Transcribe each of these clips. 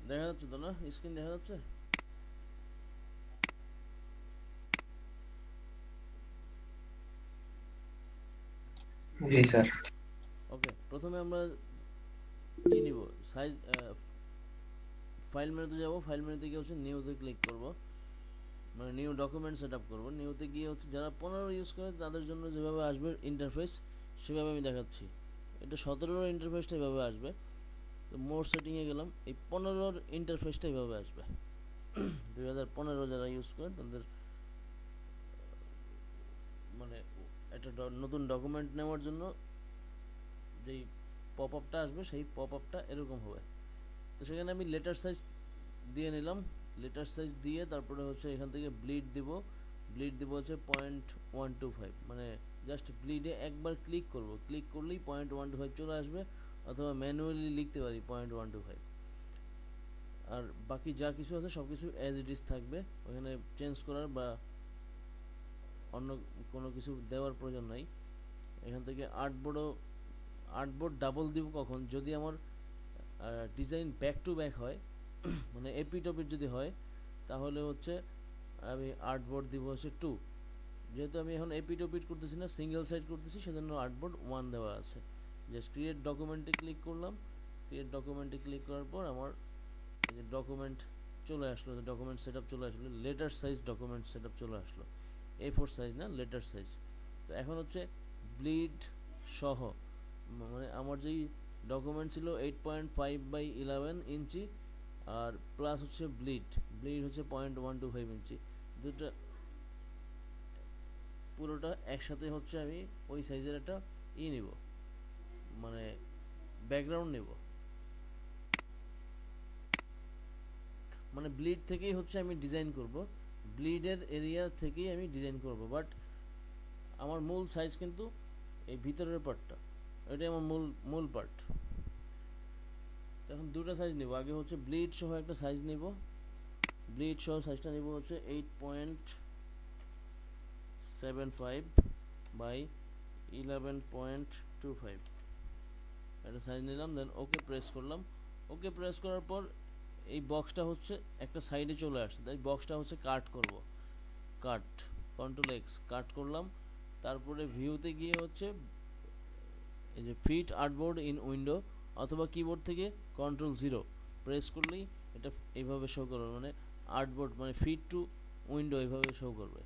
দেখা যাচ্ছে তো না? স্ক্রিন দেখা যাচ্ছে? জি স্যার। ওকে, প্রথমে আমরা নিব সাইজ, ফাইল মেনুতে যাব। ফাইল মেনুতে গিয়ে হচ্ছে নিউতে ক্লিক করব, মানে নিউ ডকুমেন্ট সেট আপ করবো। নিউতে গিয়ে হচ্ছে যারা 15 ইউজ করে তাদের জন্য যেভাবে আসবে ইন্টারফেস, সেভাবে আমি দেখাচ্ছি। এটা 17 ইন্টারফেসটা এভাবে আসবে। তো মোর সেটিংয়ে গেলাম, এই 15 ইন্টারফেসটা এভাবে আসবে। 2015 যারা ইউজ করে তাদের মানে একটা নতুন ডকুমেন্ট নেওয়ার জন্য যেই পপ আপটা আসবে সেই পপ আপটা এরকম হবে। তো সেখানে আমি লেটার সাইজ দিয়ে নিলাম। লেটার সাইজ দিয়ে তারপরে হচ্ছে এখান থেকে ব্লিড দিব। ব্লিড দিব হচ্ছে 0.125, মানে জাস্ট ব্লিডে একবার ক্লিক করব, ক্লিক করলেই 0.125 চলে আসবে, অথবা ম্যানুয়ালি লিখতে পারি 0.125। আর বাকি যা কিছু আছে সব কিছু অ্যাজ ইট ইজ থাকবে, ওখানে চেঞ্জ করার বা অন্য কোনো কিছু দেওয়ার প্রয়োজন নাই। এখান থেকে আর্টবোর্ড ডাবল দিব কখন, যদি আমার ডিজাইন ব্যাক টু ব্যাক হয়, মানে এপি টপির যদি হয়, তাহলে হচ্ছে আমি আর্টবোর্ড দিব হচ্ছে 2। যেহেতু আমি এখন এপি টপিট করতেছি না, সিঙ্গেল সাইড করতেছি, সেজন্য আর্টবোর্ড 1 দেওয়া আছে। জাস্ট ক্রিয়েট ডকুমেন্টে ক্লিক করলাম। ক্রিয়েট ডকুমেন্টে ক্লিক করার পর আমার এই যে ডকুমেন্ট চলে আসলো, ডকুমেন্ট সেট আপ চলে আসলো, letter size document set up চলে আসলো। A4 সাইজ না, লেটার সাইজ। তো এখন হচ্ছে ব্লিড সহ, মানে আমার যেই ডকুমেন্ট ছিল 8.5/11 ইঞ্চি, আর প্লাস হচ্ছে ব্লিড, ব্লিড হচ্ছে 0.125 ইঞ্চি, দুটো পুরোটা একসাথে হচ্ছে আমি ওই সাইজের একটা নিব, মানে ব্যাকগ্রাউন্ড নেব। মানে ব্লিড থেকেই হচ্ছে আমি ডিজাইন করব, ব্লিডের এরিয়া থেকেই আমি ডিজাইন করব, বাট আমার মূল সাইজ কিন্তু এই ভিতরের পার্টটা, এটাই আমার মূল পার্ট। এখন দুটো সাইজ নিব, আগে হচ্ছে ব্লিড সহ একটা সাইজ নিব। ব্লিড সহ সাইজটা নিব হচ্ছে 8.75/11.25, একটা সাইজ নিলাম। দেন ওকে প্রেস করলাম। ওকে প্রেস করার পর এই বক্সটা হচ্ছে একটা সাইডে চলে আসছে, তাই বক্সটা হচ্ছে কাট করব। কাট, কন্ট্রোল X কাট করলাম। তারপরে ভিউতে গিয়ে হচ্ছে এই যে ফিট আর্টবোর্ড ইন উইন্ডো, অথবা কিবোর্ড থেকে Ctrl 0 প্রেস করলেই এটা এইভাবে শো করবে, মানে আর্টবোর্ড মানে ফিট টু উইন্ডো এইভাবে শো করবে।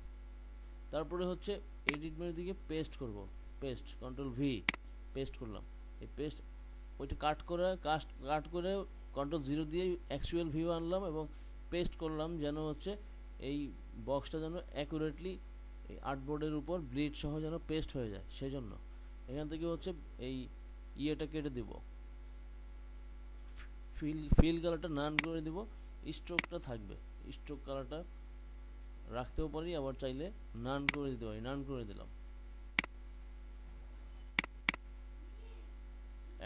তারপরে হচ্ছে এডিট মেনু দিকে পেস্ট করব, পেস্ট Ctrl V পেস্ট করলাম। এই পেস্ট ওইটা কাট করে Ctrl 0 দিয়ে অ্যাকচুয়াল ভিউ আনলাম এবং পেস্ট করলাম, যেন হচ্ছে এই বক্সটা যেন অ্যাকুরেটলি এই আর্টবোর্ডের উপর ব্লিড সহ যেন পেস্ট হয়ে যায়। সেই জন্য এখান থেকে হচ্ছে এই ইয়েটা কেটে দিব, ফিল কালারটা নান করে দিব, স্ট্রোকটা থাকবে। স্ট্রোক কালারটা রাখতেও পারি, আবার চাইলে নান করে দিতে পারি, নান করে দিলাম।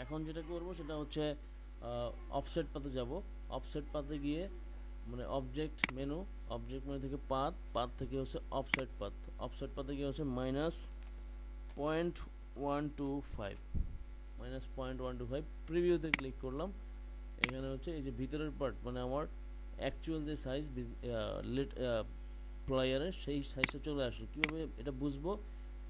এখন যেটা করব সেটা হচ্ছে অফসেট পাতে যাব। অফসেট পাতে গিয়ে মানে অবজেক্ট মেনু থেকে পাত থেকে হচ্ছে অফসেট পাতে গিয়ে হচ্ছে -0.125, -0.125 প্রিভিউতে ক্লিক করলাম। এখানে হচ্ছে এই যে ভিতরের পার্ট, মানে আমার অ্যাকচুয়াল যে সাইজ প্লায়ারের, সেই সাইজটা চলে আসলো। কীভাবে এটা বুঝবো?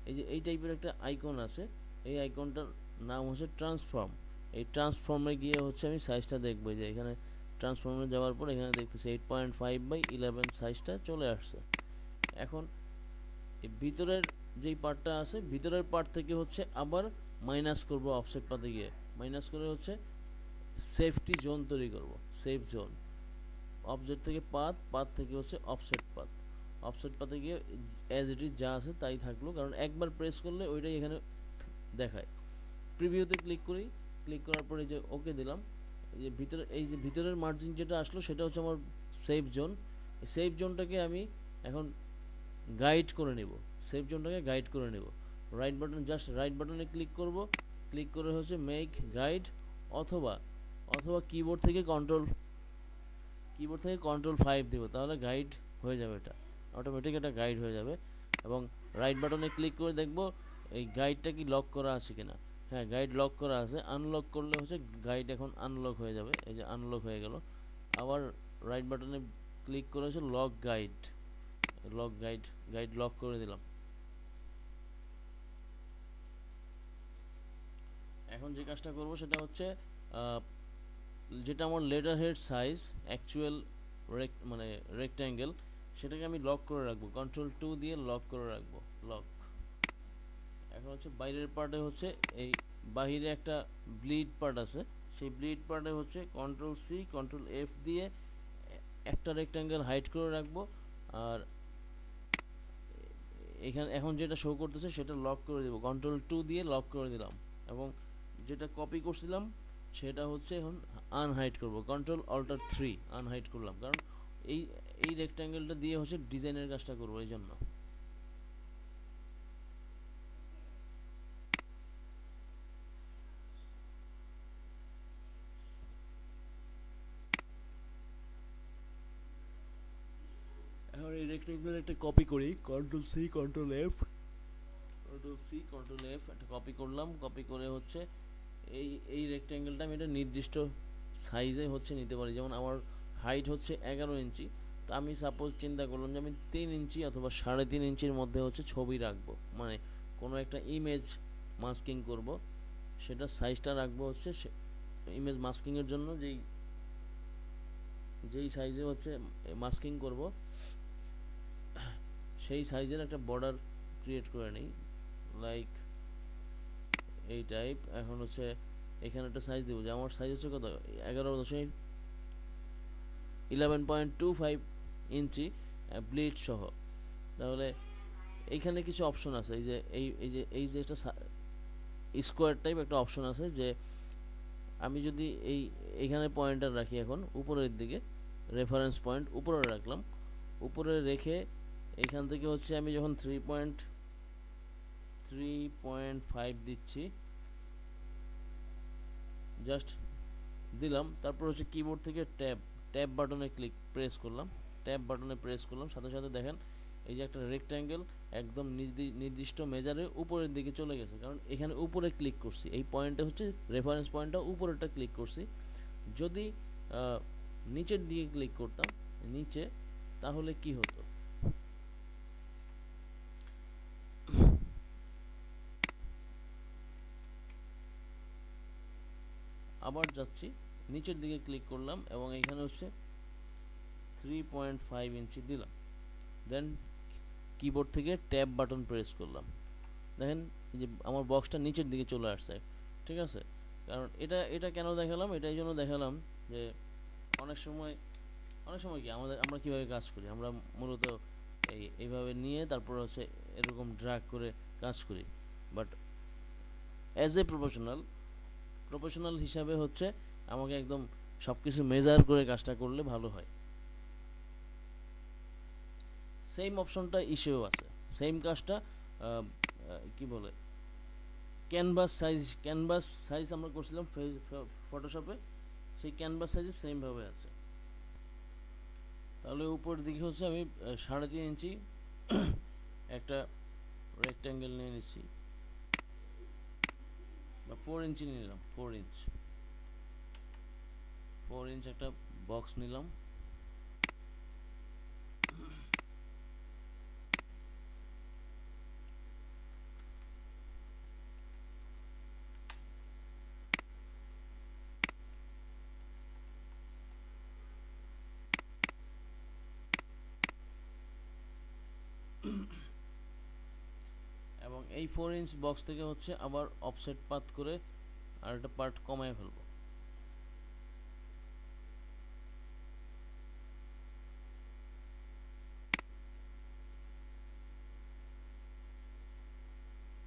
এই যে এই টাইপের একটা আইকন আছে, এই আইকনটার নাম হচ্ছে ট্রান্সফর্ম। এই ট্রান্সফর্মে গিয়ে হচ্ছে আমি সাইজটা দেখবো, যে এখানে ট্রান্সফর্মে যাওয়ার পর এখানে দেখতেছি 8.5/11 সাইজটা চলে আসছে। এখন এই ভিতরের যেই পার্টটা আছে, ভিতরের পার্ট থেকে হচ্ছে আবার মাইনাস করব অফসেট পাতে গিয়ে। মাইনাস করে হচ্ছে সেফটি জোন তৈরি করব, সেফ জোন। অবজেক্ট থেকে পাত থেকে হচ্ছে অফসেট পাতে গিয়ে অ্যাজ ইট ইজ যা আছে তাই থাকলো, কারণ একবার প্রেস করলে ওইটাই এখানে দেখায়। প্রিভিউতে ক্লিক করি, ক্লিক করার পরে যে ওকে দিলাম। এই যে ভিতরের মার্জিন যেটা আসলো সেটা হচ্ছে আমার সেফ জোন। এই সেফ জোনটাকে আমি এখন গাইড করে নেব, সেফ জোনটাকে গাইড করে নেব। রাইট বাটনে ক্লিক করব, ক্লিক করে হচ্ছে মেক গাইড, অথবা কিবোর্ড থেকে Ctrl 5 দেবো, তাহলে গাইড হয়ে যাবে, এটা অটোমেটিক এটা গাইড হয়ে যাবে। এবং রাইট বাটনে ক্লিক করে দেখব এই গাইডটা কি লক করা আছে কিনা। হ্যাঁ গাইড লক করা আছে, আনলক করলে হচ্ছে গাইড এখন আনলক হয়ে যাবে। এই যে আনলক হয়ে গেল। আবার রাইট বাটনে ক্লিক করে হচ্ছে lock guide, lock guide, guide lock করে দিলাম। এখন যে কাজটা করব সেটা হচ্ছে যেটা আমার লেটার হেড সাইজ অ্যাকচুয়াল মানে রেক্ট্যাঙ্গেল, সেটাকে আমি লক করে রাখবো, Ctrl+2 দিয়ে লক করে রাখবো, লক। এখন হচ্ছে বাইরের পার্টে হচ্ছে এই বাহিরে একটা ব্লিড পার্ট আছে, সেই ব্লিড পার্টে হচ্ছে Ctrl+C Ctrl+F দিয়ে একটা রেক্ট্যাঙ্গেল হাইড করে রাখবো। আর এখানে এখন যেটা শো করতেছে সেটা লক করে দেবো, Ctrl+2 দিয়ে লক করে দিলাম। এবং যেটা কপি করছিলাম সেটা হচ্ছে এখন আনহাইড করব, Ctrl+Alt+3 আনহাইড করলাম, কারণ এই এই রেক্ট্যাঙ্গেলটা দিয়ে হচ্ছে ডিজাইনের কাজটা করবো এই জন্য। এখন এই রেক্ট্যাঙ্গেল একটা কপি করি, Ctrl+C Ctrl+F একটা কপি করলাম। কপি করে হচ্ছে এই এই রেক্ট্যাঙ্গেলটা আমি একটা নির্দিষ্ট সাইজে হচ্ছে নিতে পারি। যেমন আমার হাইট হচ্ছে 11 ইঞ্চি, তো আমি সাপোজ চিন্তা করলাম যে আমি 3 ইঞ্চি অথবা 3.5 ইঞ্চির মধ্যে হচ্ছে ছবি রাখবো, মানে কোনো একটা ইমেজ মাস্কিং করব, সেটা সাইজটা রাখবো হচ্ছে ইমেজ মাস্কিংয়ের জন্য যেই সাইজে হচ্ছে মাস্কিং করব সেই সাইজের একটা বর্ডার ক্রিয়েট করে নিই, লাইক এই টাইপ। এখন হচ্ছে এখানে একটা সাইজ দেবো, যে আমার সাইজ হচ্ছে কত 11.25 ইঞ্চি ব্লিড সহ। তাহলে এইখানে কিছু অপশন আছে, এই যে এই যে একটা স্কোয়ার টাইপ একটা অপশন আছে, যে আমি যদি এইখানে পয়েন্টার রাখি, এখন উপরের দিকে রেফারেন্স পয়েন্ট উপরে রাখলাম, উপরে রেখে এইখান থেকে হচ্ছে আমি যখন 3.5 দিচ্ছি, জাস্ট দিলাম, তারপর হচ্ছে কিবোর্ড থেকে ট্যাব বাটনে প্রেস করলাম, সাথে সাথে দেখেন এই যে একটা রেক্ট্যাঙ্গেল একদম নির্দিষ্ট মেজারে উপরের দিকে চলে গেছে, কারণ এখানে উপরে ক্লিক করছি, এই পয়েন্টে হচ্ছে রেফারেন্স পয়েন্টটা উপরেরটা ক্লিক করছি। যদি নিচের দিকে ক্লিক করতাম নিচে, তাহলে কি হতো, আবার যাচ্ছি নিচের দিকে ক্লিক করলাম এবং এখানে হচ্ছে 3.5 ইঞ্চি দিলাম, দেন কিবোর্ড থেকে ট্যাব বাটন প্রেস করলাম, দেখেন এই যে আমার বক্সটা নিচের দিকে চলে আসছে। ঠিক আছে, কারণ এটা কেন দেখালাম, এটা এই জন্য দেখালাম যে অনেক সময় কি আমরা কীভাবে কাজ করি, আমরা মূলত এইভাবে নিয়ে তারপর হচ্ছে এরকম ড্র্যাগ করে কাজ করি, বাট অ্যাজ এ প্রফেশনাল হিসাবে হচ্ছে আমাকে একদম সব কিছু মেজার করে কাজটা করলে ভালো হয়। সেম অপশনটা ইস্যুও আছে, সেম কাজটা কি বলে ক্যানভাস সাইজ আমরা করছিলাম ফটোশপে, সেই ক্যানভাস সাইজে সেমভাবে আছে। তাহলে উপর দিকে হচ্ছে আমি 3.5 ইঞ্চি একটা রেক্ট্যাঙ্গেল নিয়ে নিচ্ছি, বা 4 ইঞ্চি নিলাম, 4 ইঞ্চ একটা বক্স নিলাম। এবং এই 4 ইঞ্চ বক্স থেকে হচ্ছে আবার অফসেট পাত করে আর একটা পার্ট কমায় ফেলবো।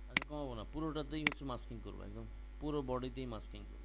আচ্ছা কমাবো না, পুরোটাতেই হচ্ছে মাস্কিং করবো, একদম পুরো বডিতেই মাস্কিং করবো।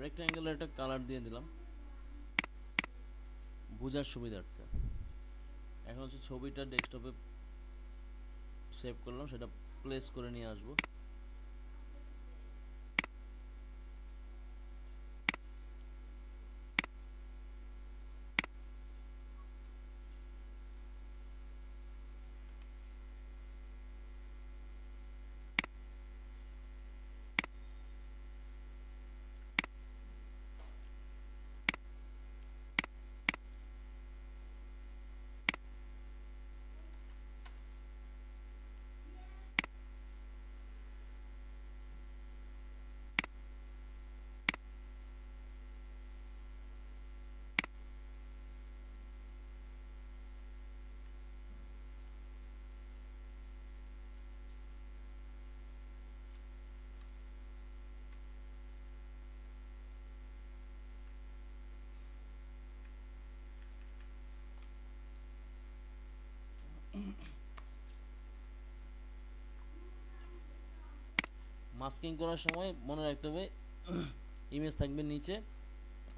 রেক্ট্যাঙ্গেলের একটা কালার দিয়ে দিলাম বোঝার সুবিধার্থে। এখন হচ্ছে ছবিটা ডেস্কটপে সেভ করলাম, সেটা প্লেস করে নিয়ে আসবো। মাস্কিং করার সময় মনে রাখতে হবে ইমেজ থাকবে নিচে,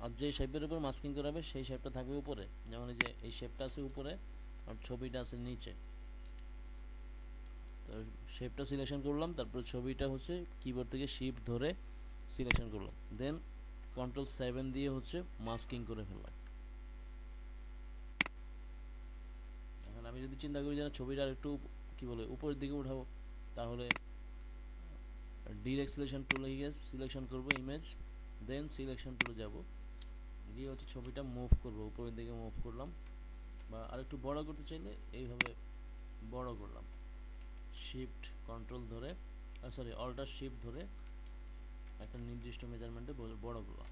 আর যে শেপের উপর মাস্কিং করাবে সেই শেপটা থাকবে উপরে। যেমন এই যে এই শেপটা আছে উপরে আর ছবিটা আছে নিচে। তো শেপটা সিলেকশন করলাম, তারপর ছবিটা হচ্ছে কিবোর্ড থেকে শিফট ধরে সিলেকশন করলাম, দেন Ctrl+7 দিয়ে হচ্ছে মাস্কিং করে ফেললাম। এখন আমি যদি চিন্তা করি যে ছবিটা একটু কি বলে উপরের দিকে উঠাবো, তাহলে ডিরেক্ট সিলেকশন টুলে গিয়ে সিলেকশন করব ইমেজ, দেন সিলেকশন টুলে যাব, গিয়ে হচ্ছে ছবিটা মুভ করব, উপরের দিকে মুভ করলাম। বা আরেকটু বড় করতে চাইলে এইভাবে বড় করলাম, শিফট কন্ট্রোল ধরে অল্টার শিফট ধরে একটা নির্দিষ্ট মেজারমেন্টে বড় করলাম।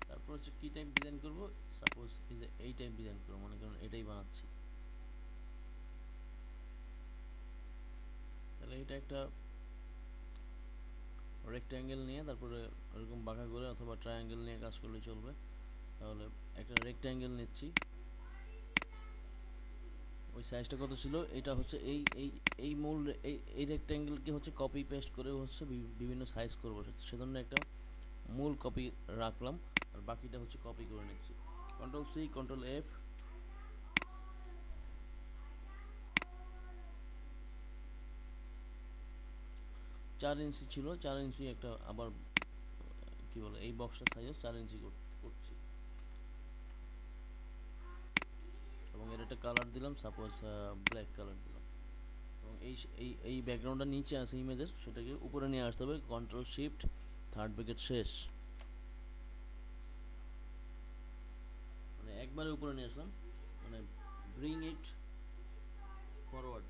তারপর হচ্ছে কি টাইপ ডিজাইন করব, সাপোজ এই যে এই টাইপ ডিজাইন করব, মনে করেন এটাই বানাচ্ছি, তাহলে এটা একটা রেক্ট্যাঙ্গেল নিয়ে তারপরে এরকম বাঁকা করে অথবা ট্রায়াঙ্গেল নিয়ে কাজ করলে চলবে। তাহলে একটা রেক্ট্যাঙ্গেল নিচ্ছি, ওই সাইজটা কত ছিল, এটা হচ্ছে এই এই এই মূল এই রেক্ট্যাঙ্গেলকে হচ্ছে কপি পেস্ট করে হচ্ছে বিভিন্ন সাইজ করবো, সেজন্য একটা মূল কপি রাখলাম, আর বাকিটা হচ্ছে কপি করে নিচ্ছি। Ctrl+C Ctrl+F, 4 ইঞ্চি ছিল, 4 ইঞ্চি একটা আবার কি বলে এই বক্সটা সাইজ 4 ইঞ্চি করছি, এবং এর একটা কালার দিলাম, সাপোজ ব্ল্যাক কালার দিলাম। এবং এই এই এই ব্যাকগ্রাউন্ডটা নিচে আছে ইমেজের, সেটাকে উপরে নিয়ে আসতে হবে, Ctrl+Shift+3 শেষ, মানে একবারে উপরে নিয়ে আসলাম, মানে ব্রিং ইট ফরওয়ার্ড।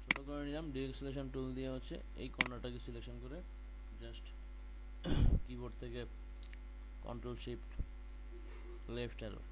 ছোট করে নিলাম, ডিরেক্ট সিলেকশন টুল দিয়ে হচ্ছে এই কর্নারটাকে সিলেকশন করে জাস্ট কিবোর্ড থেকে Ctrl+Shift+Left arrow,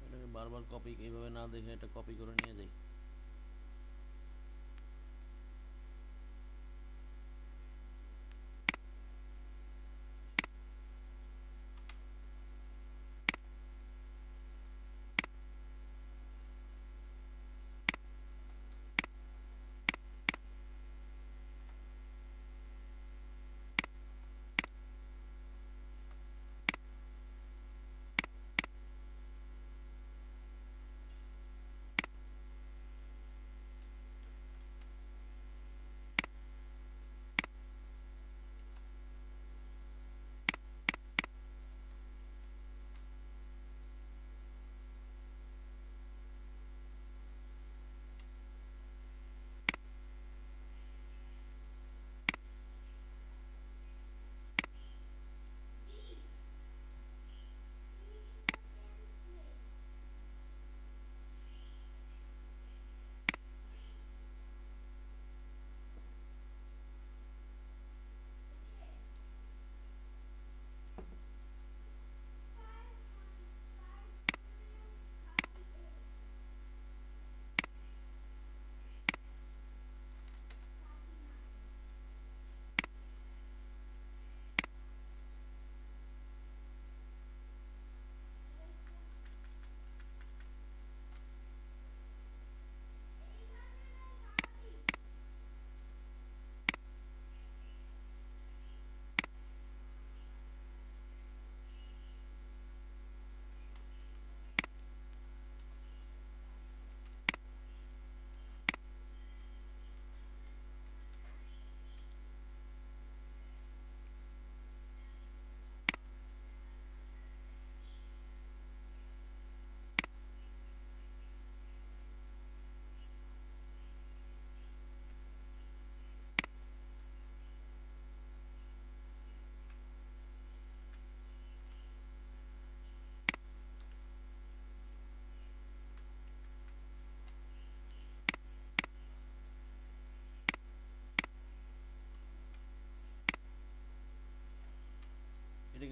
এটাকে বারবার কপি এইভাবে না দেখে এটা কপি করে নিয়ে যাই।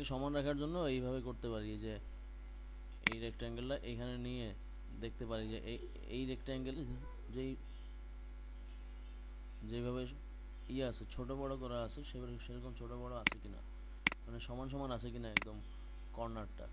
এটাকে সমান রাখার জন্য এইভাবে করতে পারি যে এই রেক্ট্যাঙ্গেলটা এইখানে নিয়ে দেখতে পারি যে এই রেক্ট্যাঙ্গেল যেভাবে আছে ছোট বড় করা আছে সেরকম ছোট বড় আছে কিনা, মানে সমান সমান আছে কিনা একদম কর্নারটা।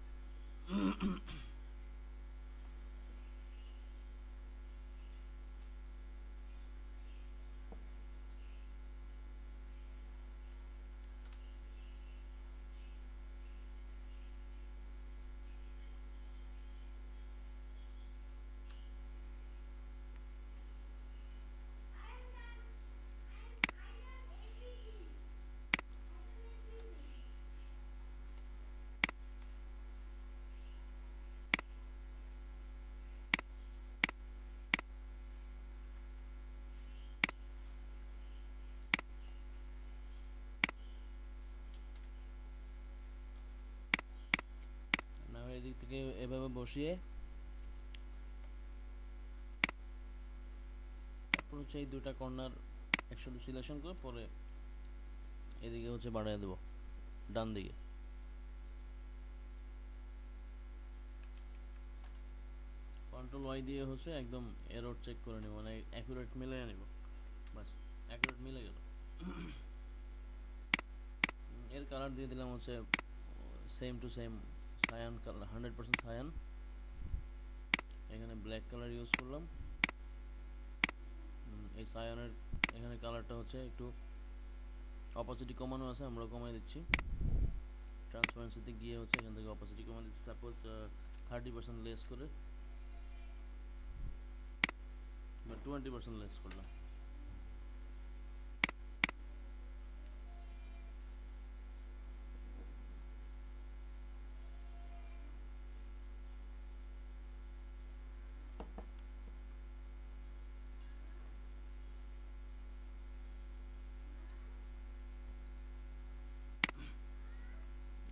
এদিক থেকে এভাবে বসিয়ে তারপর হচ্ছে এই দুটা কর্নার একসাথে সিলেকশন করে পরে এদিকে হচ্ছে বাড়ায় দেবো ডান দিকে। কন্ট্রোল ওয়াই দিয়ে হচ্ছে একদম এরর চেক করে নেব, মানে অ্যাকুরেট মিলে নেব, বাস অ্যাকুরেট মিলে গেল। এর কালার দিয়ে দিলাম হচ্ছে same to same cyan colour, 100% cyan. এখানে ব্ল্যাক কালার ইউজ করলাম। এই সায়ানের এখানে কালারটা হচ্ছে একটু অপোসিটি কমানো আছে, আমরা কমাই দিচ্ছি। ট্রান্সপারেন্সিতে গিয়ে হচ্ছে এখান থেকে অপোসিটি কমাই দিচ্ছি, সাপোজ 30% লেস করে বা 20% লেস করলাম।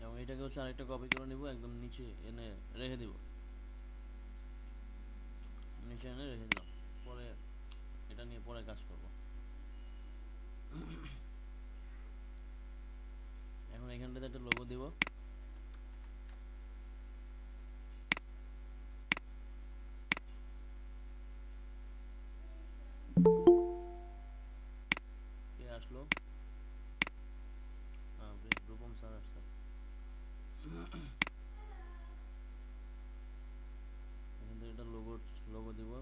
এবং এটাকে হচ্ছে আরেকটা কপি করে নিব, একদম নিচে এনে রেখে দিব, নিচে এনে রেখে দিলাম। পরে এটা নিয়ে পরে কাজ করব। এখন এখানটাতে একটা লোগো দিব। কে আসলো? রূপম স্যার আসছে। এখান থেকে একটা লোগো দিব।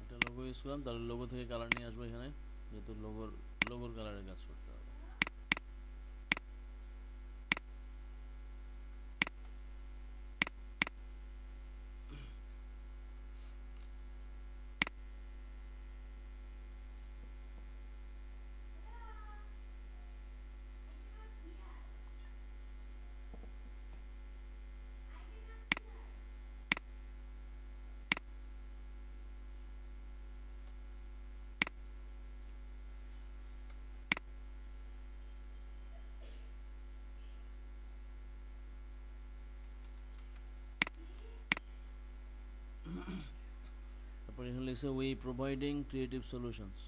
একটা লোগো ইউজ করলাম, তাহলে লোগো থেকে কালার নিয়ে আসবো এখানে, যেহেতু লোগোর কালারের কাজ করতে হবে। তারপর এখানে লিখছে we providing creative solutions,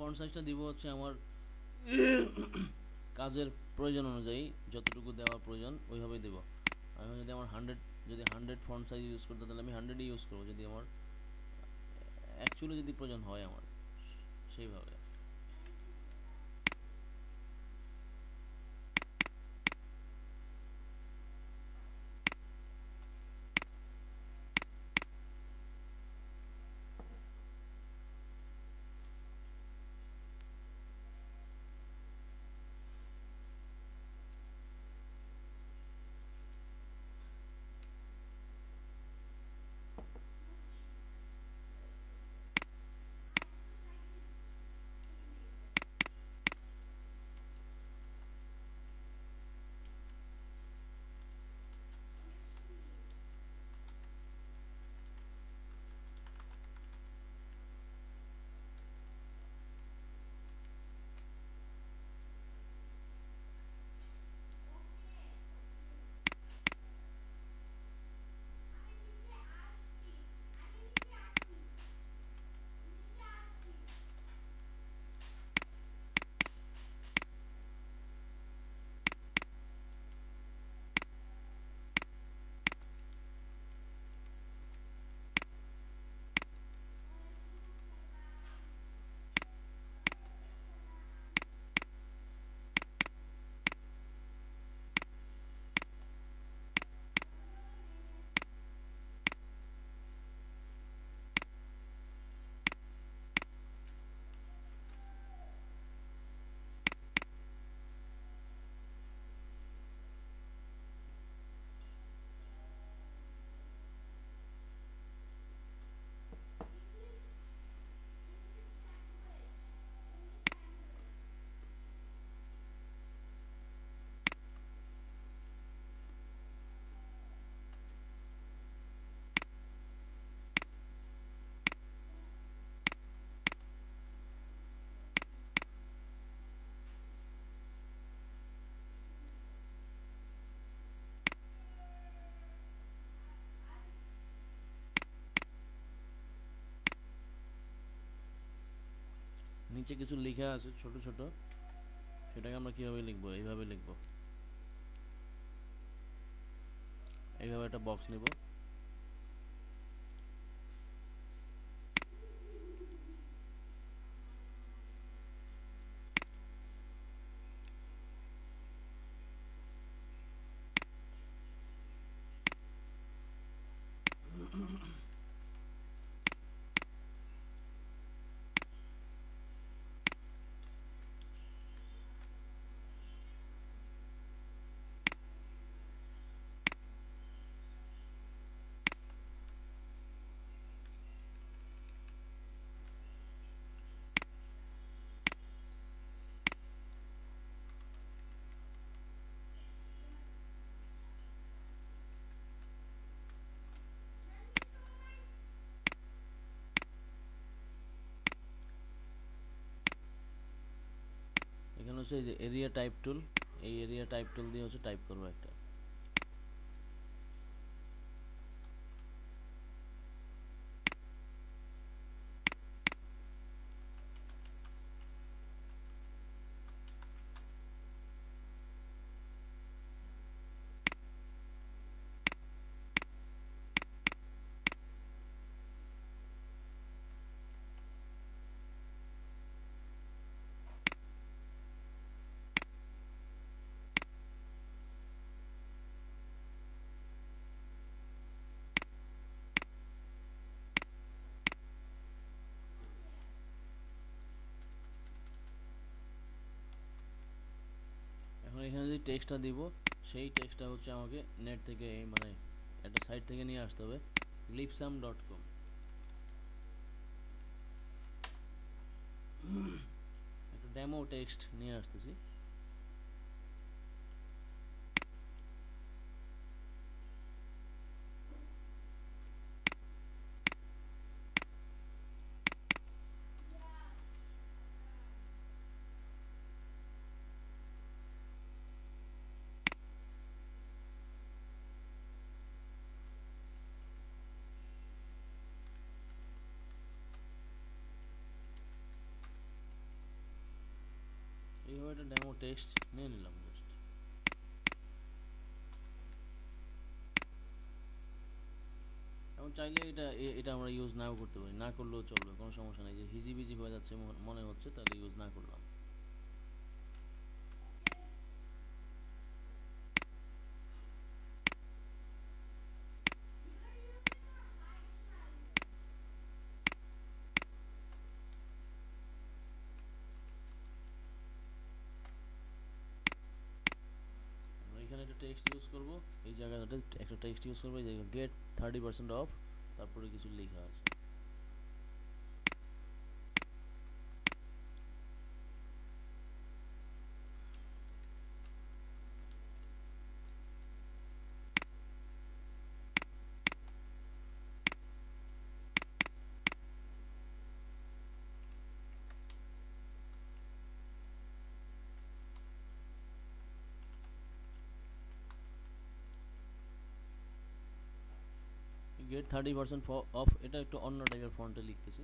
font সাইজটা দিব হচ্ছে আমার কাজের প্রয়োজন অনুযায়ী, যতটুকু দেওয়া প্রয়োজন ওইভাবেই দেবো। এখন যদি আমার 100 ফন্ট সাইজ ইউজ করতে, তাহলে আমি 100ই ইউজ করবো, যদি আমার অ্যাকচুয়ালি যদি প্রয়োজন হয় আমার সেইভাবে। নিচে কিছু লেখা আছে ছোট ছোট, সেটাকে আমরা কিভাবে লিখবো? এইভাবে লিখবো, এইভাবে একটা বক্স নিব, এখানে হচ্ছে এই যে এরিয়া টাইপ টুল, এই এরিয়া টাইপ টুল দিয়ে হচ্ছে টাইপ করবো একটা। এখন এখানে যে টেক্সটটা দিব, সেই টেক্সটটা হচ্ছে আমাকে নেট থেকে, মানে একটা সাইট থেকে নিয়ে আসতে হবে, lipsum.com। একটা ডেমো টেক্সট নিয়ে আসতেছি। একটা ডেমো টেক্সট নিয়ে নিলাম জাস্ট। এখন চাইলে এটা আমরা ইউজ নাও করতে পারি, না করলেও চলবে, কোনো সমস্যা নেই। যে হিজিবিজি হয়ে যাচ্ছে মনে হচ্ছে, তাহলে ইউজ না করলাম। এখানে একটা টেক্সট ইউজ করব, এই জায়গাটাতে একটা টেক্সট ইউজ করবো, এই জায়গায় গেট 30% অফ, তারপরে কিছু লেখা আছে। গেট 30% অফ, এটা একটু অন্য টাইপের ফন্টে লিখতেছি।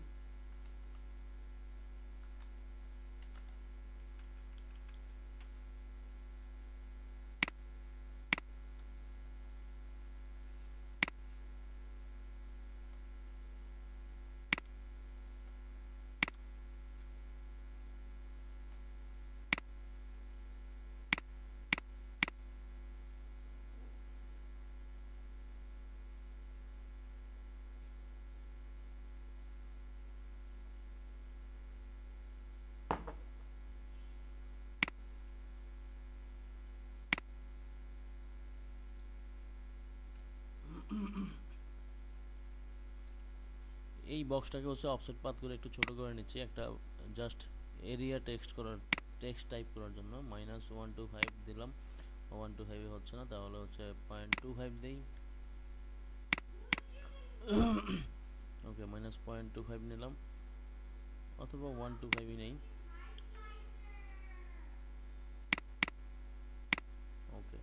এই বক্সটাকে হচ্ছে অফসেট পাথ করে একটু ছোট করে নিচ্ছি, একটা জাস্ট এরিয়া টেক্সট টাইপ করার জন্য। -125 দিলাম, 125 হচ্ছে না, তাহলে হচ্ছে 0.25 দেই। ওকে, -0.25 নিলাম, অথবা 125 নেই। ওকে,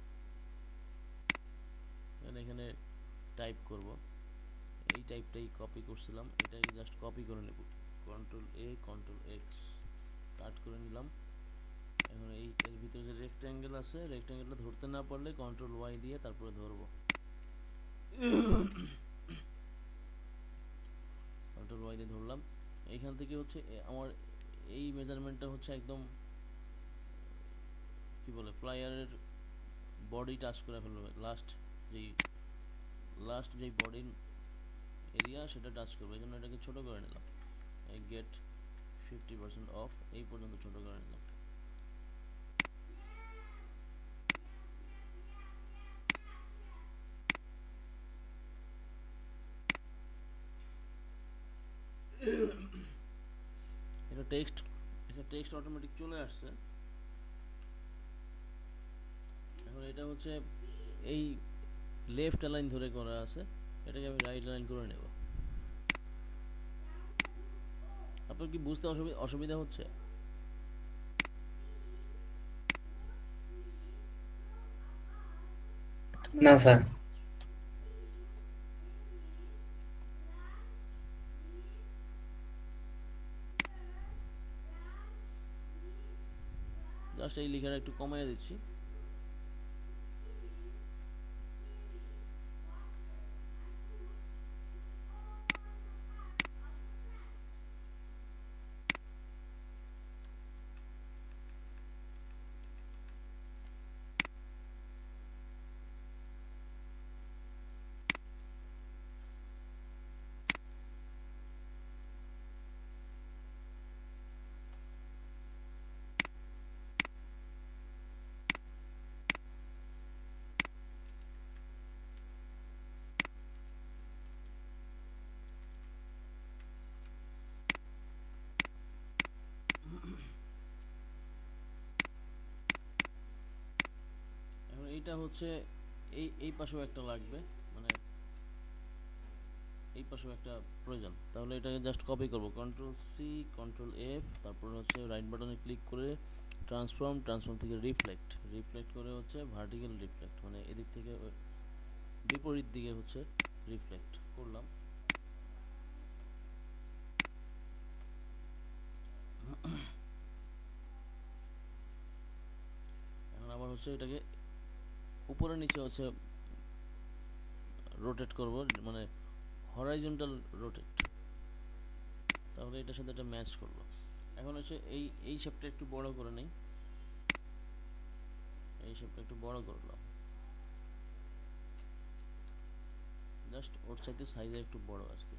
এখানে টাইপ করব, এই টাইপটাই কপি করছিলাম, এটাকে জাস্ট কপি করে নেব। Ctrl+A Ctrl+X কাট করে নিলাম। এখন এর ভিতরে যে রেক্ট্যাঙ্গেল আছে, রেক্ট্যাঙ্গেলটা ধরতে না পারলে Ctrl+Y দিয়ে তারপরে ধরবো। Ctrl+Y দিয়ে ধরলাম। এইখান থেকে হচ্ছে আমার এই মেজারমেন্টটা হচ্ছে একদম কি বলে, প্লায়ারের বডি টাচ করে ফেলবে, লাস্ট যেই বডির এরিয়া সেটা টাচ করবে, এই জন্য এটাকে ছোট করে নিলাম। এই গেট 50% অফ, এই পর্যন্ত ছোট করে নিলাম। টেক্সট অটোমেটিক চলে আসছে। এখন এটা হচ্ছে এই লেফট লাইন ধরে করা আছে, এটাকে আমি রাইট লাইন করে নেব। আপনার কি বুঝতে অসুবিধা হচ্ছে? না স্যার। জাস্ট এই লেখাটা একটু কমিয়ে দিচ্ছি। এখন এইটা হচ্ছে এই পাশেও একটা লাগবে, মানে এই পাশেও একটা প্রয়োজন। তাহলে এটাকে জাস্ট কপি করব, Ctrl+C Ctrl+F, তারপর হচ্ছে রাইট বাটনে ক্লিক করে ট্রান্সফর্ম থেকে রিফ্লেক্ট করে হচ্ছে ভার্টিক্যাল রিফ্লেক্ট, মানে এদিক থেকে বিপরীত দিকে হচ্ছে রিফ্লেক্ট করলাম। হচ্ছে এটাকে উপরে নিচে হচ্ছে রোটেট করব, মানে হরাইজন্টাল রোটেট, তাহলে এটার সাথে এটা ম্যাচ করলো। এখন হচ্ছে এই শেপটা একটু বড় করে নেই, এই শেপটা একটু বড় করলাম, জাস্ট ওর সাথে সাইজে একটু বড় আর কি।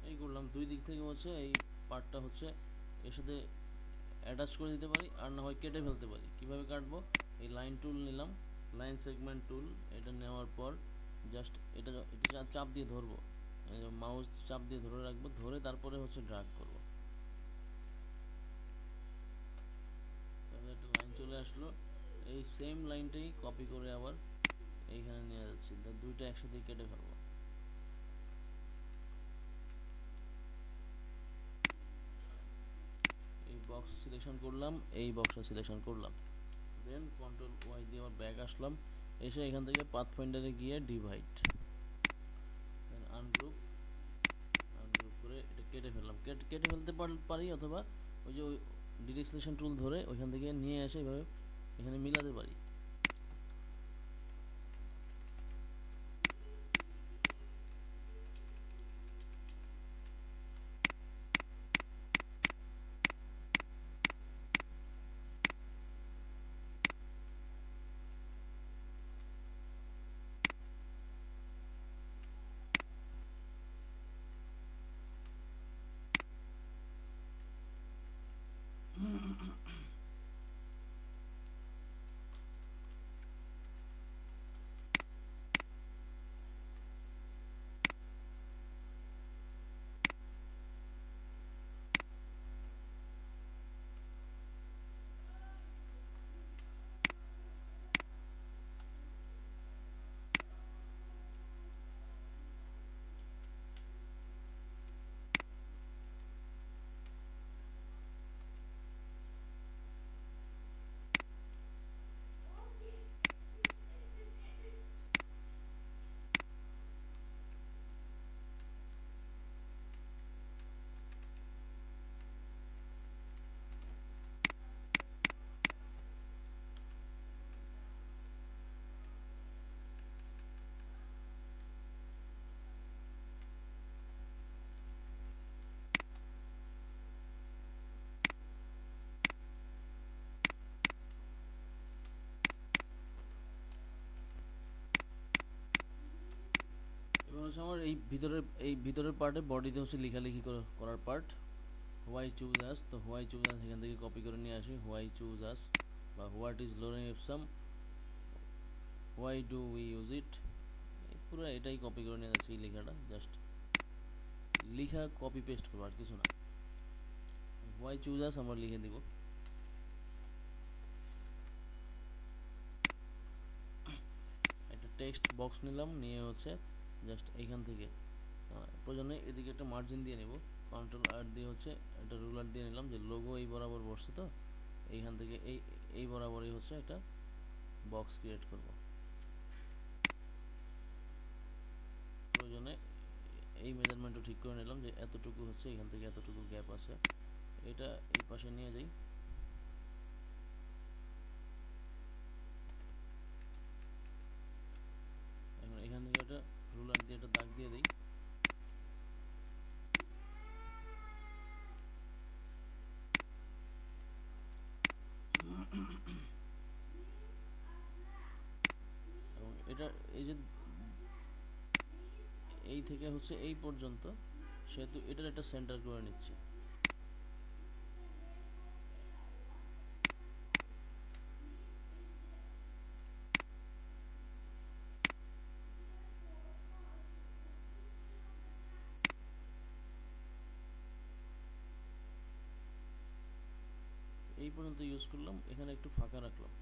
এই করলাম, দুই দিক থেকে হচ্ছে এই পার্টটা হচ্ছে এর সাথে অ্যাটাচ করে দিতে পারি, আর না হয় কেটে ফেলতে পারি। কিভাবে কাটবো, এই লাইন টুল নিলাম, লাইন সেগমেন্ট টুল, এটা নেওয়ার পর জাস্ট এটা চাপ দিয়ে ধরবো, মাউস চাপ দিয়ে ধরে রাখবো, ধরে তারপরে হচ্ছে ড্র্যাগ করব, তাহলে একটা লাইন চলে আসলো। এই সেম লাইনটাই কপি করে আবার এইখানে নিয়ে যাচ্ছি, দুইটা একসাথে কেটে ফেলবো। এই বক্স সিলেকশন করলাম, এই বক্সটা সিলেকশন করলাম, দেন কন্ট্রোল ওয়াই দিয়ে আবার ব্যাক আসলাম, এসে এখান থেকে পাথফাইন্ডারে গিয়ে ডিভাইড, দেন আনগ্রুপ, আনগ্রুপ করে এটা কেটে ফেললাম। কেটে ফেলতে পারি, অথবা ওই যে ওই ডিরেক্ট সিলেকশন টুল ধরে ওইখান থেকে নিয়ে এসে এইভাবে এখানে মিলাতে পারি। এবং হচ্ছে আমার এই ভিতরের পার্টে বডিতে হচ্ছে লেখালেখি করার পার্ট, হোয়াই চুজ আস, তো হোয়াই চুজ আস এখান থেকে কপি করে নিয়ে আসি, হোয়াই চুজ আস বা what is Loren Epsom, why do we use it, পুরো এটাই কপি করে নিয়ে যাচ্ছি। এই লেখাটা জাস্ট লিখা কপি পেস্ট করবো, আর কিছু না। হোয়াই চুজ আস আমরা লিখে দিব, একটা টেক্সট বক্স নিলাম, নিয়ে হচ্ছে জাস্ট এইখান থেকে প্রয়োজনে এদিকে একটা মার্জিন দিয়ে নেব, কন্ট্রোল আর দিয়ে হচ্ছে একটা রুলার দিয়ে নিলাম, যে লোগো এই বরাবর বসছে, তো এইখান থেকে এই বরাবরই হচ্ছে একটা বক্স ক্রিয়েট করব। প্রয়োজনে এই মেজারমেন্টও ঠিক করে নিলাম, যে এতটুকু হচ্ছে এখান থেকে এতটুকু গ্যাপ আছে, এটা এই পাশে নিয়ে যাই। এখন এখান থেকে একটা রুলার দিয়ে একটা দাগ দিয়ে দিই, এবং এটা এই যে এই থেকে হচ্ছে এই পর্যন্ত, সেহেতু এটার একটা সেন্টার করে নিচ্ছি। এই এই পর্যন্ত ইউজ করলাম, এখানে একটু ফাঁকা রাখলাম।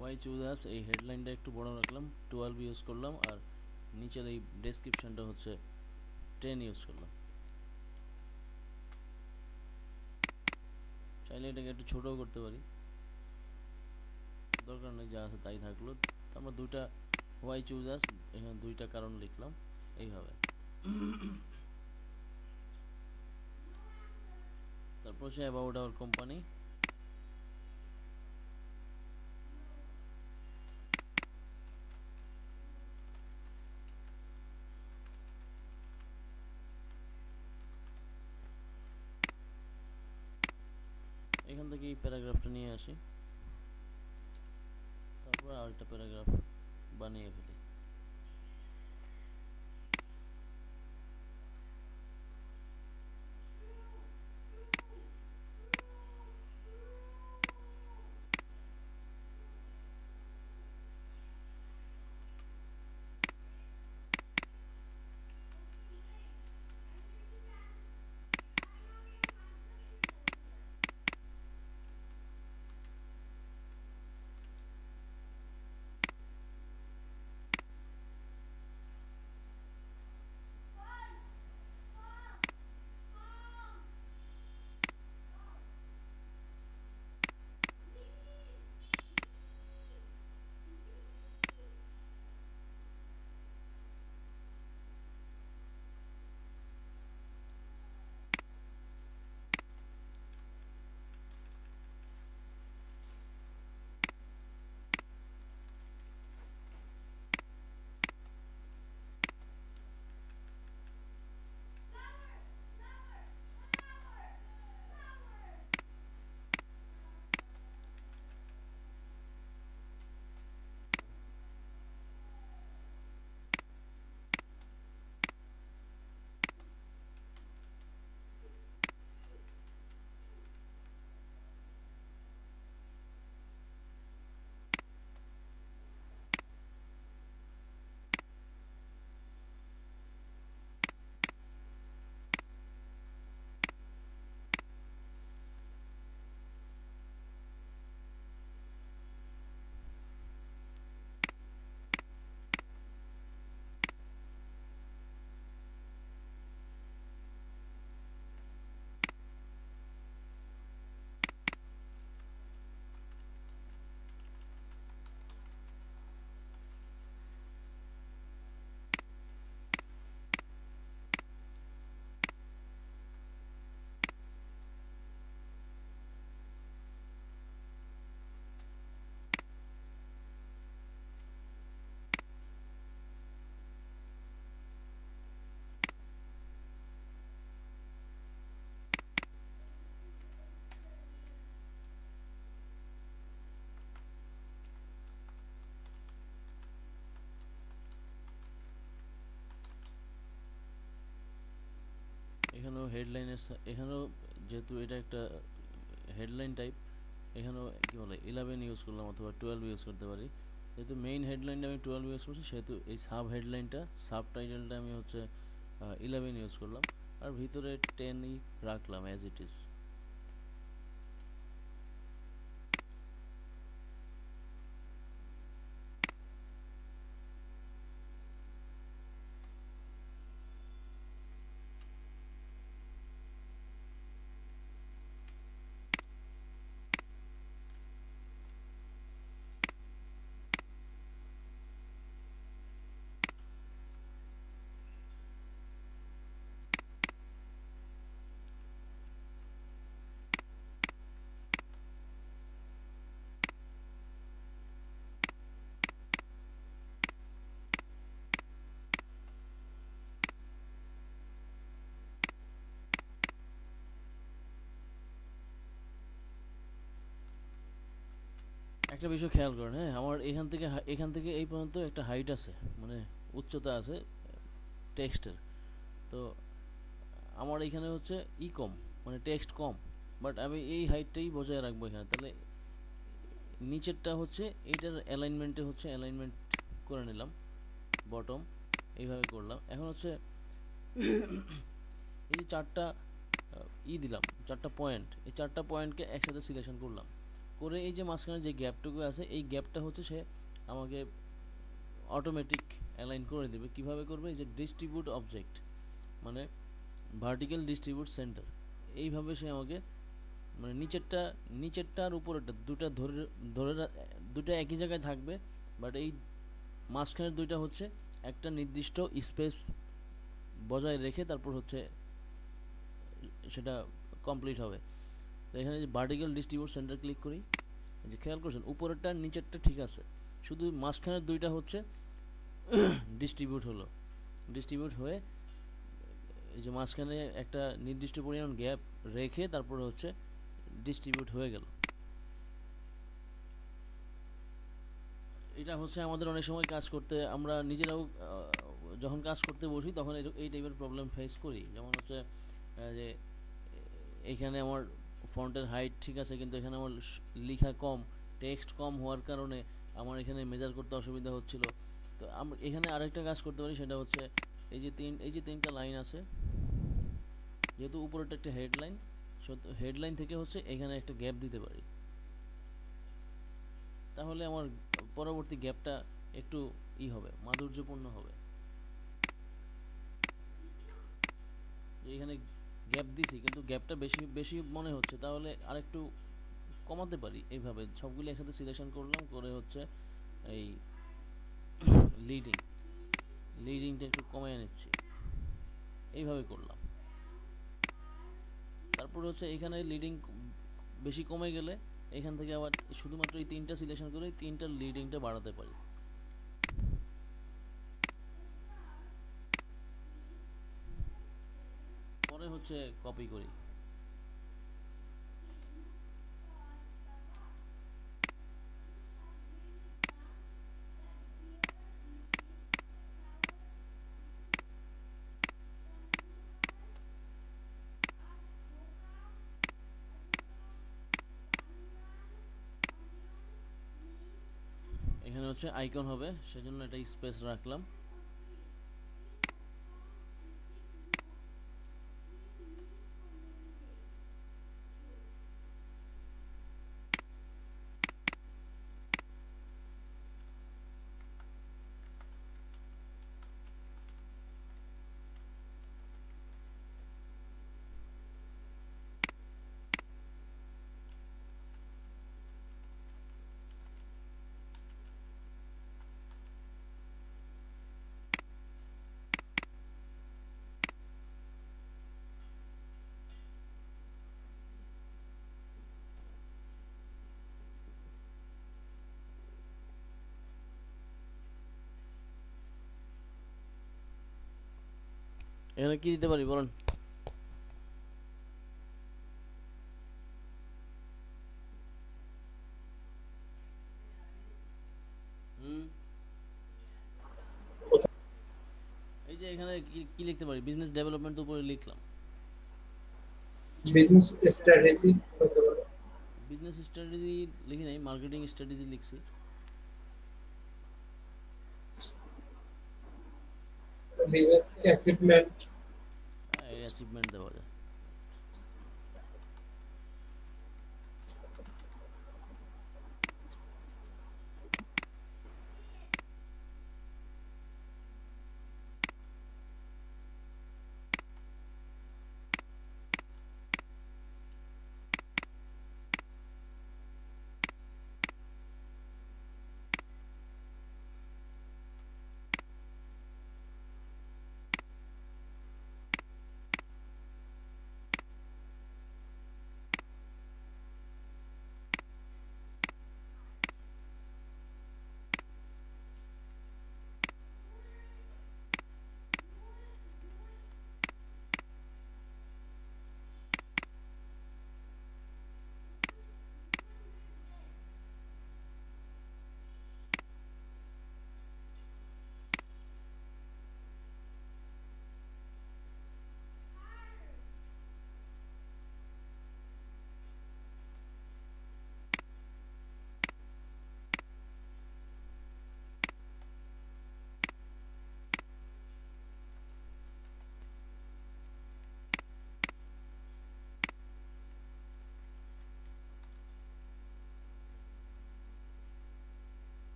ওয়াই চুজ আস, এই হেডলাইনটা একটু বড় রাখলাম, 12 ইউজ করলাম, আর নিচের এই ডেসক্রিপশনটা হচ্ছে 10 ইউজ করলাম। চাইলে এটাকে একটু ছোটও করতে পারি, দরকার নেই, যা আছে তাই থাকলো। আমরা দুইটা ওয়াই চুজ আস, এখানে দুইটা কারণ লিখলাম এইভাবে। তারপর সে অ্যাবাউট আওয়ার কোম্পানি, এখান থেকে এই প্যারাগ্রাফটা নিয়ে আসি, তারপর আরেকটা প্যারাগ্রাফ বানিয়ে ফেলি। হেডলাইনের এখানেও যেহেতু এটা একটা হেডলাইন টাইপ, এখানেও কী বলে 11 ইউজ করলাম অথবা 12 ইউজ করতে পারি। যেহেতু মেইন হেডলাইনটা আমি 12 ইউজ করছি, সেহেতু এই সাব হেডলাইনটা সাব টাইটেলটা আমি হচ্ছে 11 ইউজ করলাম, আর ভিতরে 10ই রাখলাম অ্যাজ ইট ইজ। একটা বিষয় খেয়াল করেন, হ্যাঁ, আমার এখান থেকে এই পর্যন্ত একটা হাইট আছে, মানে উচ্চতা আছে টেক্সটের। তো আমার এখানে হচ্ছে কম, মানে টেক্সট কম, বাট আমি এই হাইটটাই বজায় রাখবো এখানে। তাহলে নিচেরটা হচ্ছে এইটার অ্যালাইনমেন্টে হচ্ছে অ্যালাইনমেন্ট করে নিলাম, বটম এইভাবে করলাম। এখন হচ্ছে এই যে চারটা দিলাম, চারটা পয়েন্ট, এই চারটা পয়েন্টকে একসাথে সিলেকশন করলাম, করে এই যে মাঝখানে যে গ্যাপটুকু আছে এই গ্যাপটা হচ্ছে সে আমাকে অটোমেটিক অ্যালাইন করে দেবে। কিভাবে করবে? এই যে ডিস্ট্রিবিউট অবজেক্ট, মানে ভার্টিক্যাল ডিস্ট্রিবিউট সেন্টার, এইভাবে সে আমাকে, মানে নিচেরটা আর উপরেরটা দুটা ধরে ধরে দুটা একই জায়গায় থাকবে, বাট এই মাঝখানের দুইটা হচ্ছে একটা নির্দিষ্ট স্পেস বজায় রেখে তারপর হচ্ছে সেটা কমপ্লিট হবে। তো এখানে যে ভার্টিক্যাল ডিস্ট্রিবিউট সেন্টার ক্লিক করি, যে খেয়াল করছেন উপরেরটা নিচেরটা ঠিক আছে, শুধু মাঝখানের দুইটা হচ্ছে ডিস্ট্রিবিউট হয়ে এই যে মাঝখানে একটা নির্দিষ্ট পরিমাণ গ্যাপ রেখে তারপরে হচ্ছে ডিস্ট্রিবিউট হয়ে গেল। এটা হচ্ছে আমাদের অনেক সময় কাজ করতে, আমরা নিজেরাও যখন কাজ করতে বসি তখন এই টাইপের প্রবলেম ফেস করি। যেমন হচ্ছে যে এইখানে আমার ফন্টের হাইট ঠিক আছে, কিন্তু এখানে আমার লেখা কম, টেক্সট কম হওয়ার কারণে আমার এখানে মেজার করতে অসুবিধা হচ্ছিল। তো আমরা এখানে আরেকটা কাজ করতে পারি, সেটা হচ্ছে এই যে তিনটা লাইন আছে, যেহেতু উপরেটা একটা হেডলাইন, হেডলাইন থেকে হচ্ছে এখানে একটা গ্যাপ দিতে পারি, তাহলে আমার পরবর্তী গ্যাপটা একটু হবে, মাধুর্যপূর্ণ হবে। এখানে গ্যাপ দিছি কিন্তু গ্যাপটা বেশি বেশি মনে হচ্ছে, তাহলে আরেকটু কমাতে পারি। এইভাবে সবগুলো একসাথে সিলেকশন করলাম, করে হচ্ছে এই লিডিংটা একটু কমিয়ে নিচ্ছি, এইভাবে করলাম। তারপর হচ্ছে এখানে লিডিং বেশি কমে গেলে এখান থেকে আবার শুধুমাত্র এই তিনটা সিলেকশন করে তিনটার লিডিংটা বাড়াতে পারি। পরে হচ্ছে কপি করি। এখানে হচ্ছে আইকন হবে, সেজন্য এটা স্পেস রাখলাম। এখানে কি দিতে পারি বলেন? এই যে এখানে কি লিখতে পারি? বিজনেস ডেভেলপমেন্ট উপরে লিখলাম। বিজনেস স্ট্র্যাটেজি হতে পারে। বিজনেস স্ট্র্যাটেজি লিখি নাই, মার্কেটিং স্ট্র্যাটেজি লিখছি। Business achievement. অ্যাচিভমেন্ট দেওয়া যায়।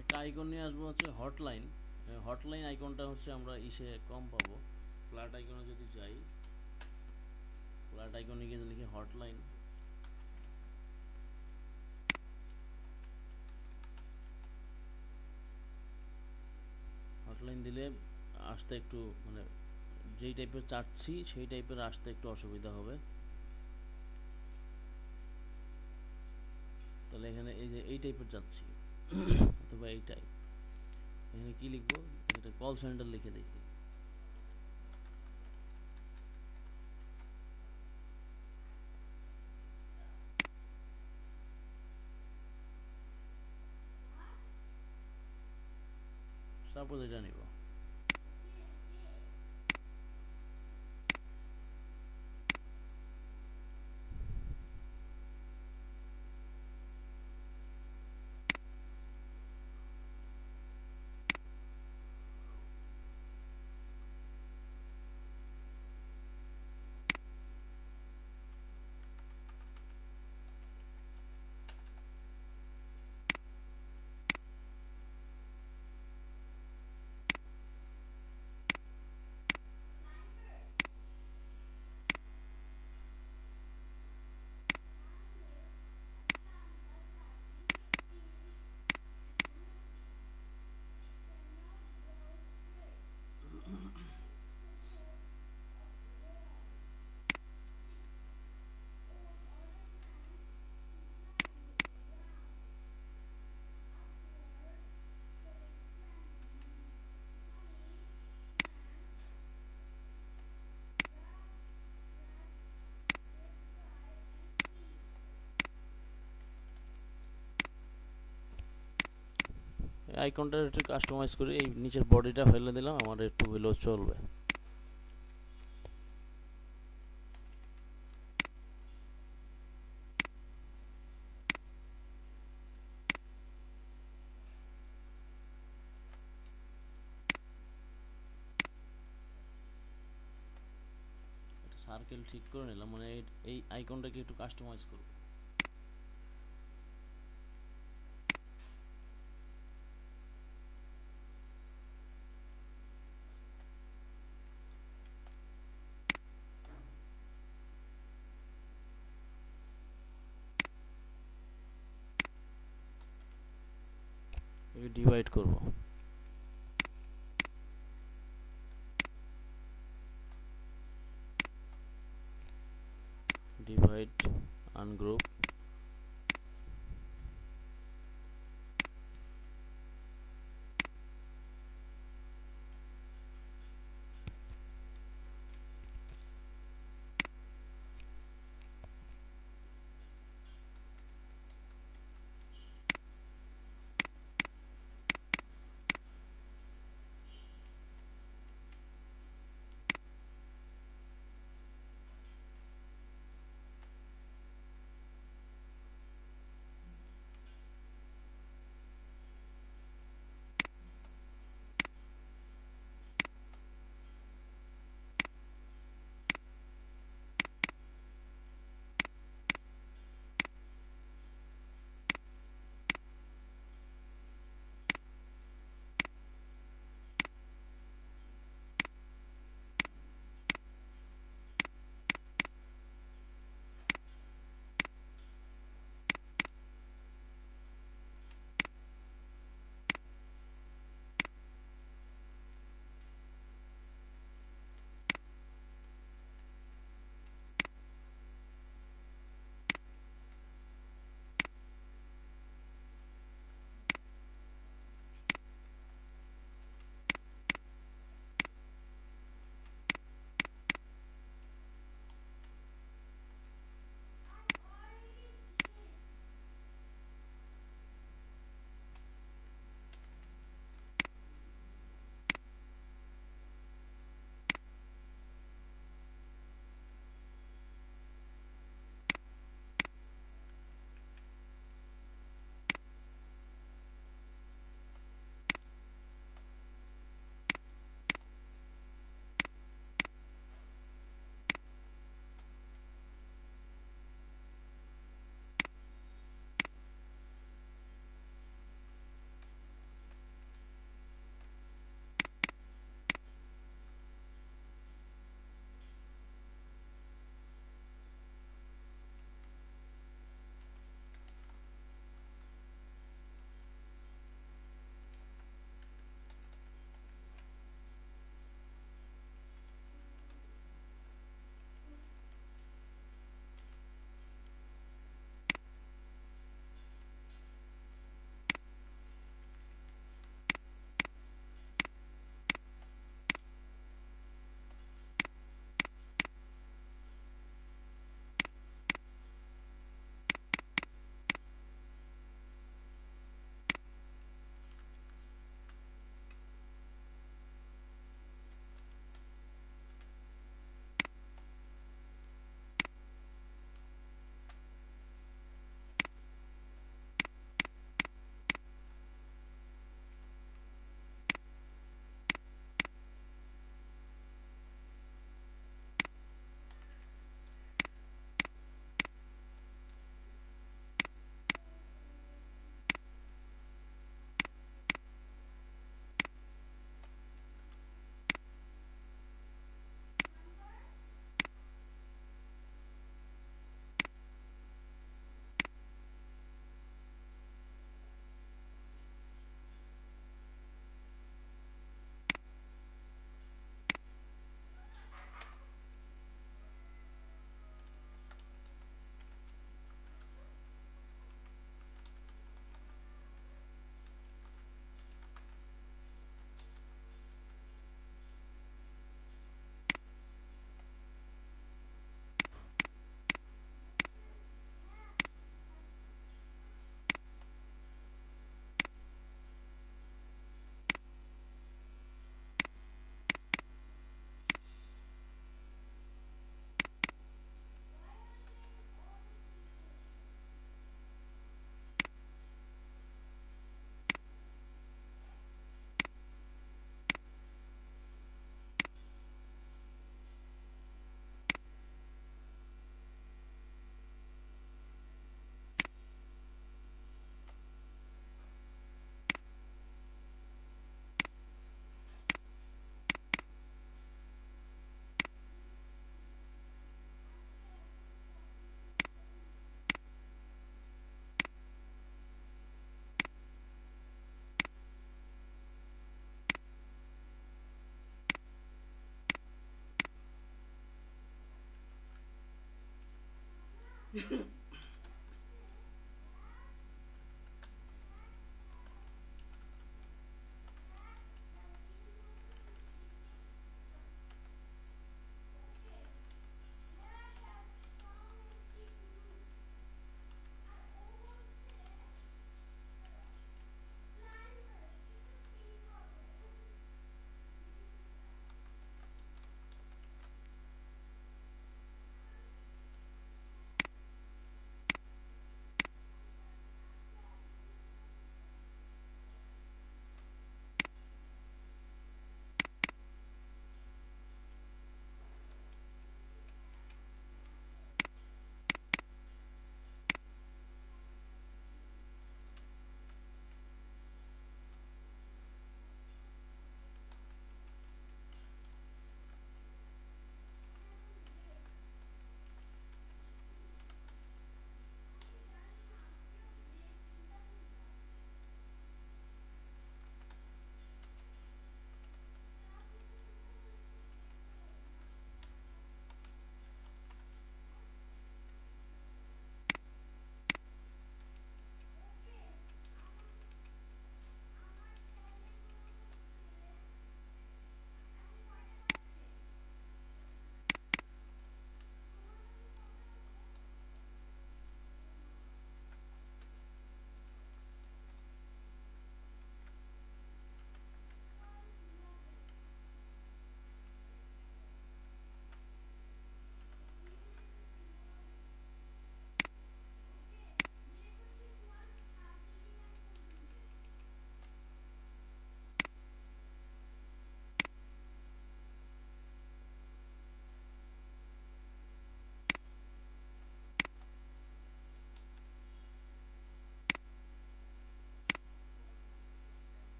একটা আইকন নিয়ে আসবো হচ্ছে হটলাইন। হটলাইন আইকনটা হচ্ছে আমরা ইসে কম পাবো। ফ্ল্যাট আইকনে যদি যাই, ফ্ল্যাট আইকনে গিয়ে লিখি হটলাইন, হটলাইন দিলে আসতে একটু মানে যেই টাইপের চাচ্ছি সেই টাইপের আসতে একটু অসুবিধা হবে। তাহলে এখানে এই যে এই টাইপের চাচ্ছি অথবা এই টাইপ, এখানে কি লিখবো, এটা কল সেন্টার লিখে দেখি। সাপোজ এটা নিব। আইকনটা একটু কাস্টমাইজ করে এই নিচের বডিটা ফেলে দিলাম, আমার একটু হলেও চলবে। সার্কেল ঠিক করে নিলাম, মানে এই আইকনটাকে একটু কাস্টমাইজ করব। একে ডিভাইড করব। ডিভাইড, আনগ্রুপ,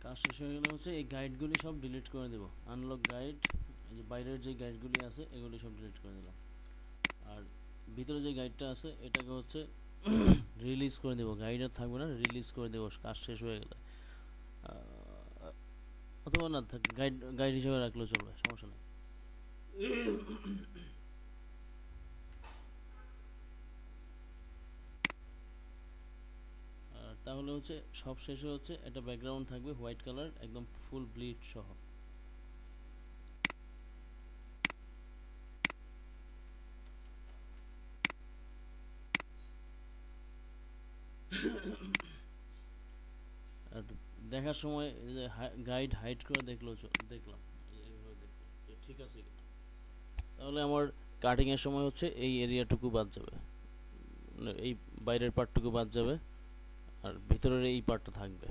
কাজ শেষ হয়ে গেলে হচ্ছে এই গাইডগুলি সব ডিলিট করে দেবো। আনলক গাইড, এই যে বাইরের যে গাইডগুলি আছে এগুলি সব ডিলিট করে দিলাম। আর ভিতরে যে গাইডটা আছে এটাকে হচ্ছে রিলিজ করে দেবো, গাইড আর থাকবে না, রিলিজ করে দেবো কাজ শেষ হয়ে গেলে। অথবা না থাক, গাইড গাইড হিসেবে রাখলেও চলবে, সমস্যা নেই। আর তাহলে হচ্ছে সব শেষে হচ্ছে একটা ব্যাকগ্রাউন্ড থাকবে হোয়াইট কালার, একদম ফুল ব্লিড সহ। আর দেখার সময় যে গাইড হাইড করে দেখলাম এইভাবে দেখলাম যে ঠিক আছে কিনা। তাহলে আমার কাটিংয়ের সময় হচ্ছে এই এরিয়াটুকু বাদ যাবে, মানে এই বাইরের পার্টটুকু বাদ যাবে, আর ভিতরের এই পার্টটা থাকবে।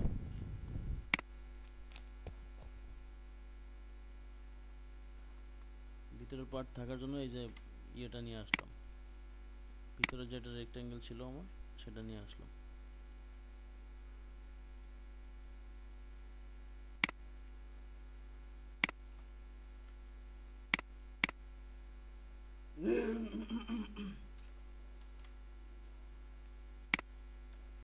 ভিতরের পার্ট থাকার জন্য এই যে ইয়েটা নিয়ে আসলাম, ভিতরে যেটা রেক্ট্যাঙ্গেল ছিল আমার সেটা নিয়ে আসলাম।